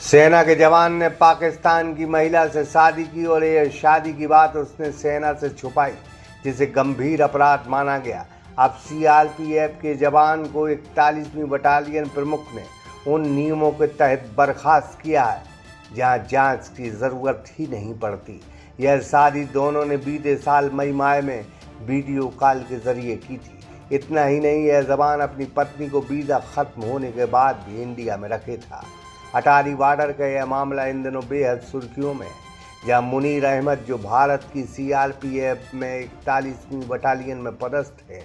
सेना के जवान ने पाकिस्तान की महिला से शादी की और यह शादी की बात उसने सेना से छुपाई, जिसे गंभीर अपराध माना गया। अब सीआरपीएफ के जवान को 41वीं बटालियन प्रमुख ने उन नियमों के तहत बर्खास्त किया है जहां जांच की जरूरत ही नहीं पड़ती। यह शादी दोनों ने बीते साल मई माह में वीडियो कॉल के जरिए की थी। इतना ही नहीं, यह जवान अपनी पत्नी को वीजा खत्म होने के बाद भी इंडिया में रखे था। अटारी बॉर्डर का यह मामला इन दिनों बेहद सुर्खियों में है, जहां मुनीर अहमद, जो भारत की सीआरपीएफ में 41वीं बटालियन में पदस्थ है,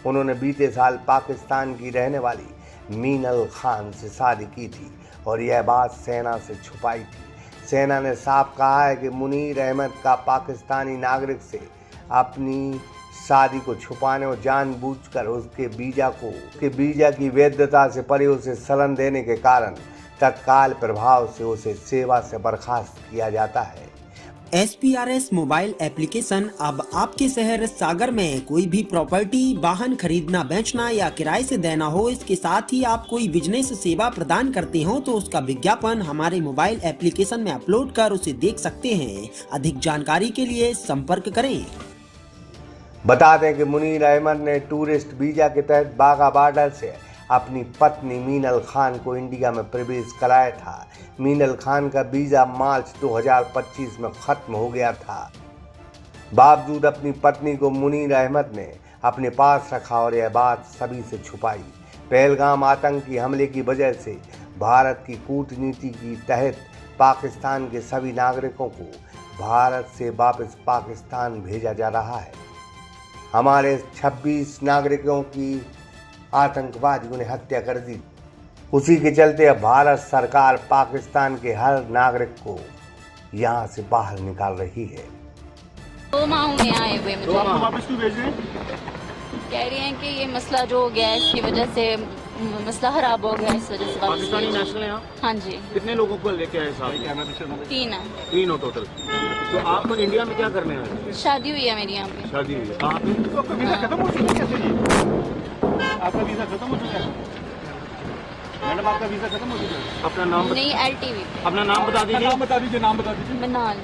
उन्होंने बीते साल पाकिस्तान की रहने वाली मीनल खान से शादी की थी और यह बात सेना से छुपाई थी। सेना ने साफ कहा है कि मुनीर अहमद का पाकिस्तानी नागरिक से अपनी शादी को छुपाने और जानबूझकर उसके वीजा की वैधता से परे उसे शरण देने के कारण तत्काल प्रभाव से उसे सेवा से बर्खास्त किया जाता है। SPRS मोबाइल एप्लीकेशन अब आपके शहर सागर में कोई भी प्रॉपर्टी, वाहन खरीदना, बेचना या किराए से देना हो, इसके साथ ही आप कोई बिजनेस सेवा प्रदान करते हो तो उसका विज्ञापन हमारे मोबाइल एप्लीकेशन में अपलोड कर उसे देख सकते हैं। अधिक जानकारी के लिए संपर्क करें। बता दें कि मुनीर अहमद ने टूरिस्ट वीजा के तहत बाघा बॉर्डर से अपनी पत्नी मीनल खान को इंडिया में प्रवेश कराया था। मीनल खान का वीजा मार्च 2025 में खत्म हो गया था। बावजूद अपनी पत्नी को मुनीर अहमद ने अपने पास रखा और यह बात सभी से छुपाई। पहलगाम आतंकी हमले की वजह से भारत की कूटनीति के तहत पाकिस्तान के सभी नागरिकों को भारत से वापस पाकिस्तान भेजा जा रहा है। हमारे 26 नागरिकों की आतंकवादियों ने हत्या कर दी। उसी के चलते अब भारत सरकार पाकिस्तान के हर नागरिक को यहाँ से बाहर निकाल रही है। 2 माह में आए हुए मुझे। तो आपको वापस क्यों भेज रहे हैं? कह रही हैं कि ये मसला जो हो गया है इसकी वजह से मसला खराब हो गया, इस वजह से वापस पाकिस्तानी भेज रहे हैं। नेशनल है आप? हाँ जी, कितने लोगों को लेके आए साहब? 3 है। 3 हो टोटल। तो आपको इंडिया में क्या करने आए? शादी हुई है मेरी यहाँ पे। शादी हुई है कहाँ पे? तो आपका वीजा खत्म हो चुका है कैसे जी? आपका वीजा खत्म हो चुका है मैडम, आपका वीजा खत्म हो चुका है। अपना नाम नहीं, LTV। अपना नाम बता दीजिए। नाम बता दीजिए। नाम बता दीजिए। मनाल।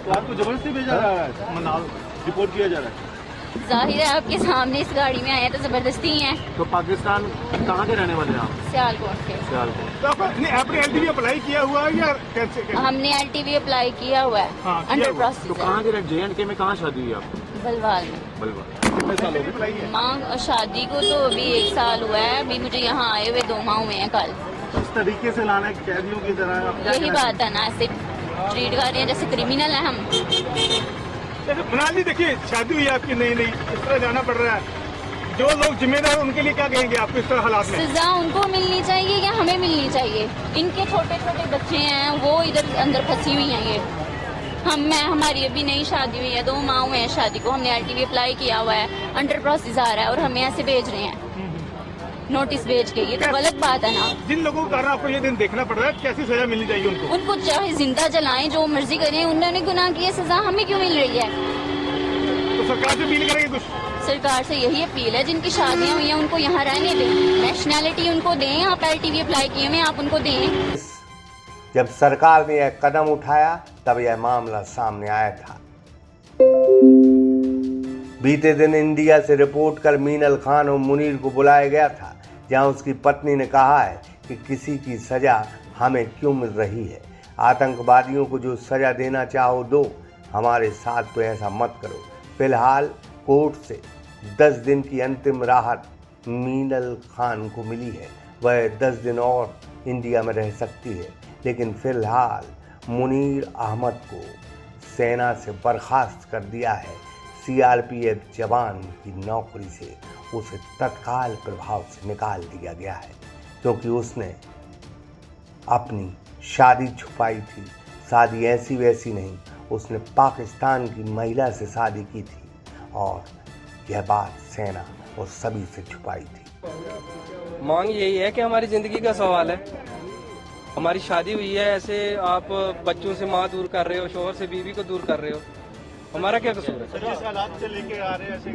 तो आपको जबरदस्ती भेजा जा रहा है? मनाल रिपोर्ट किया जा रहा है। जाहिर है आपके सामने इस गाड़ी में आए तो जबरदस्ती ही है। तो पाकिस्तान कहाँ के रहने वाले हैं आप? सियालकोट के। सियालकोट। तो आपने LTV अप्लाई किया हुआ है या कैसे? हमने LTV अप्लाई किया हुआ है। हाँ, अंडर तो प्रोसेस कहाँ के JNK में कहाँ शादी हुई आपकी? बलवाल में। बलवा। कितने साल हो गए? माँ शादी को तो अभी 1 साल हुआ है। अभी मुझे यहाँ आए हुए 2 माह हुए हैं कल। इस तरीके से लाना है कैदियों की तरह, आप क्या यही कहना बात है ना, ऐसे ट्रीट कर रहे हैं जैसे क्रिमिनल है हम। चाहते हैं? मनाल जी, देखिए शादी हुई है आपकी, नहीं इस तरह जाना पड़ रहा है। जो लोग जिम्मेदार उनके लिए क्या कहेंगे आपको इस तरह हालात में? सजा उनको मिलनी चाहिए या हमें मिलनी चाहिए? इनके छोटे छोटे बच्चे हैं, वो इधर अंदर फंसी हुई हैं। ये हमारी अभी नई शादी हुई है, 2 माह हुए हैं शादी को। हमने LTV अप्लाई किया हुआ है, अंडर प्रोसेस आ रहा है और हमें ऐसे भेज रहे हैं नोटिस भेज के। ये तो गलत बात है ना। जिन लोगों के कारण आपको ये दिन देखना पड़ रहा है, कैसी सजा मिलनी चाहिए उनको? उनको चाहे जिंदा जलाएं, जो मर्जी करें, उन्होंने गुनाह किया, सजा हमें क्यों मिल रही है? तो सरकार से अपील करेंगे कुछ? सरकार से यही अपील है, जिनकी शादियां हुई हैं उनको यहाँ रहने दें, नेशनैलिटी उनको दें। आप LTV अप्लाई किए हुए आप उनको दें। जब सरकार ने यह कदम उठाया तब यह मामला सामने आया था। बीते दिन इंडिया से रिपोर्ट कर मीनल खान और मुनीर को बुलाया गया था, जहां उसकी पत्नी ने कहा है कि किसी की सजा हमें क्यों मिल रही है। आतंकवादियों को जो सजा देना चाहो दो, हमारे साथ तो ऐसा मत करो। फिलहाल कोर्ट से 10 दिन की अंतिम राहत मीनल खान को मिली है। वह 10 दिन और इंडिया में रह सकती है, लेकिन फिलहाल मुनीर अहमद को सेना से बर्खास्त कर दिया है। सीआरपीएफ जवान की नौकरी से उसे तत्काल प्रभाव से निकाल दिया गया है, क्योंकि उसने अपनी शादी छुपाई थी। शादी ऐसी वैसी नहीं, उसने पाकिस्तान की महिला से शादी की थी और यह बात सेना और सभी से छुपाई थी। मांग यही है कि हमारी जिंदगी का सवाल है। हमारी शादी हुई है, ऐसे आप बच्चों से माँ दूर कर रहे हो, शोहर से बीवी को दूर कर रहे हो। हमारा क्या कसूर है? जिस हालात से लेके आ रहे हैं ऐसे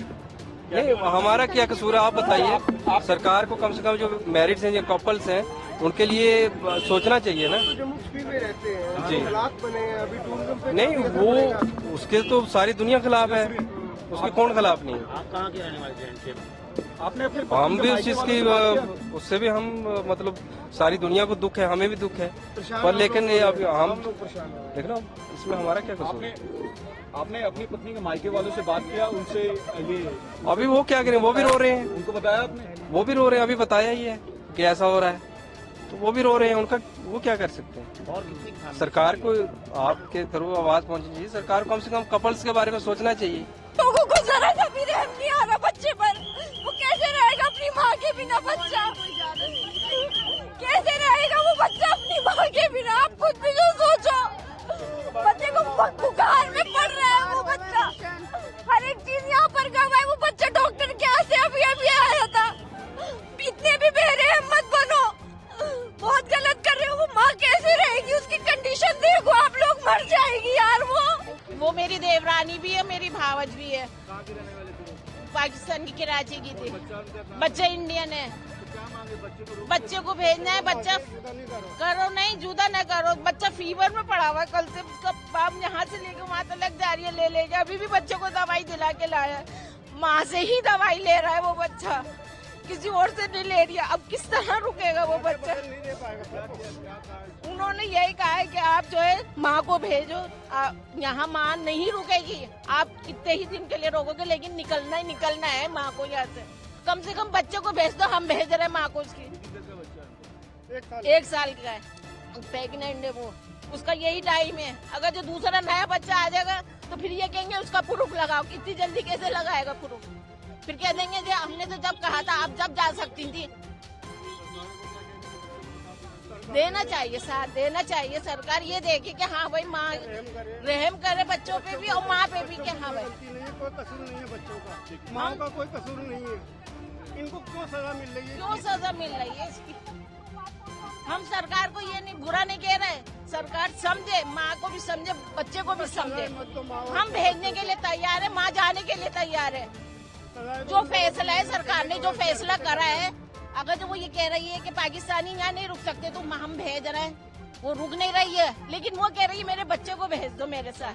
नहीं, हमारा क्या कसूर है आप बताइए। सरकार को कम से कम जो मैरिड्स हैं, जो कपल्स हैं, उनके लिए सोचना चाहिए ना। जम्मू कश्मीर में रहते हैं, जी। हालात बने हैं, अभी टूरिज्म पे नहीं, काफी असर वो पड़ेगा। उसके तो सारी दुनिया खिलाफ है, उसके कौन खिलाफ नहीं है। आप कहाँ के रहने वाले हैं? आपने अपने हम भी उस चीज की उससे भी हम मतलब सारी दुनिया को दुख है, हमें भी दुख है, पर लेकिन ये अभी हम देखना इसमें हमारा क्या कसूर है। आपने अपनी पत्नी के मायके वालों से बात किया, उनसे ये अभी वो क्या करें, वो भी रो रहे हैं, उनको बताया आपने? वो भी रो रहे हैं, अभी बताया ही है कि ऐसा हो रहा है, तो वो भी रो रहे हैं, उनका वो क्या कर सकते हैं। सरकार को आपके थ्रू आवाज पहुंचनी चाहिए, सरकार को कम से कम कपल्स के बारे में सोचना चाहिए। लोगों को जरा सा भी रहम नहीं आ रहा बच्चे पर। वो कैसे रहेगा अपनी माँ के बिना बच्चा? कैसे रहेगा वो बच्चा अपनी माँ के बिना? आप खुद भी तो सोचो, बच्चे को बुखार में पड़ रहा है वो बच्चा, हर एक चीज यहाँ पर गवा है। वो बच्चा डॉक्टर के यहाँ से अभी अभी आया था। इतने भी बेरहम मत बनो, बहुत गलत कर रहे हो। वो माँ कैसे रहेगी? उसकी कंडीशन देखो आप लोग, मर जाएगी यार वो मेरी देवरानी भी है, मेरी भावज भी है। पाकिस्तान की कराची की थी, बच्चा इंडियन है। बच्चे को भेजना है, बच्चा करो नहीं, जुदा न करो। बच्चा फीवर में पड़ा हुआ है, कल से उसका बाप यहाँ से लेके वहाँ तक जा रही है, ले लेके अभी भी बच्चे को दवाई दिला के लाया। माँ से ही दवाई ले रहा है वो बच्चा, किसी और से नहीं ले रही है। अब किस तरह रुकेगा वो बच्चा? उन्होंने यही कहा है कि आप जो है माँ को भेजो, यहाँ माँ नहीं रुकेगी। आप कितने ही दिन के लिए रोकोगे, लेकिन निकलना ही निकलना है माँ को यहाँ से कम बच्चे को भेज दो। हम भेज रहे हैं माँ को, उसकी 1 साल का है, प्रेग्नेंट है वो। उसका यही टाइम है। अगर जो दूसरा नया बच्चा आ जाएगा तो फिर ये कहेंगे उसका प्रूफ लगाओ। इतनी जल्दी कैसे लगाएगा प्रूफ? फिर कह देंगे कि हमने तो जब कहा था, आप जब जा सकती थी। देना चाहिए, साथ देना चाहिए। सरकार ये देखे कि हाँ भाई माँ रहम करे बच्चों पे भी और माँ पे भी, कि हाँ भाई कोई कसूर नहीं है बच्चों का, माँ का कोई कसूर नहीं है। इनको क्यों सजा मिल रही है? क्यों सजा मिल रही है इसकी? हम सरकार को ये नहीं बुरा नहीं कह रहे, सरकार समझे, माँ को भी समझे, बच्चे को भी समझे। हम भेजने के लिए तैयार है, माँ जाने के लिए तैयार है। जो फैसला है सरकार ने जो फैसला करा है, अगर जो वो ये कह रही है कि पाकिस्तानी यहाँ नहीं रुक सकते तो हम भेज रहे हैं, वो रुक नहीं रही है, लेकिन वो कह रही है मेरे बच्चे को भेज दो मेरे साथ।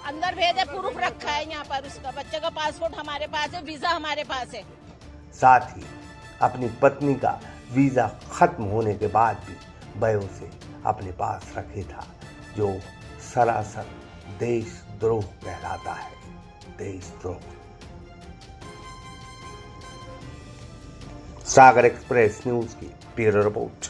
अंदर भेजे, प्रूफ रखा है यहाँ पर उसका, बच्चे का पासपोर्ट हमारे पास है, वीजा हमारे पास है। साथ ही अपनी पत्नी का वीज़ा खत्म होने के बाद भी वह उसे अपने पास रखे था, जो सरासर देशद्रोह कहलाता है। देशद्रोह। सागर एक्सप्रेस न्यूज की bureau report.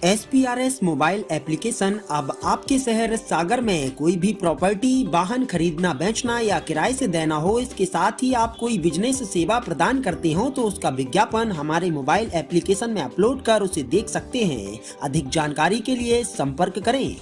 SPRS mobile application अब आपके शहर सागर में कोई भी प्रॉपर्टी, वाहन खरीदना, बेचना या किराए से देना हो, इसके साथ ही आप कोई बिजनेस सेवा प्रदान करते हो तो उसका विज्ञापन हमारे मोबाइल एप्लीकेशन में अपलोड कर उसे देख सकते हैं। अधिक जानकारी के लिए संपर्क करें।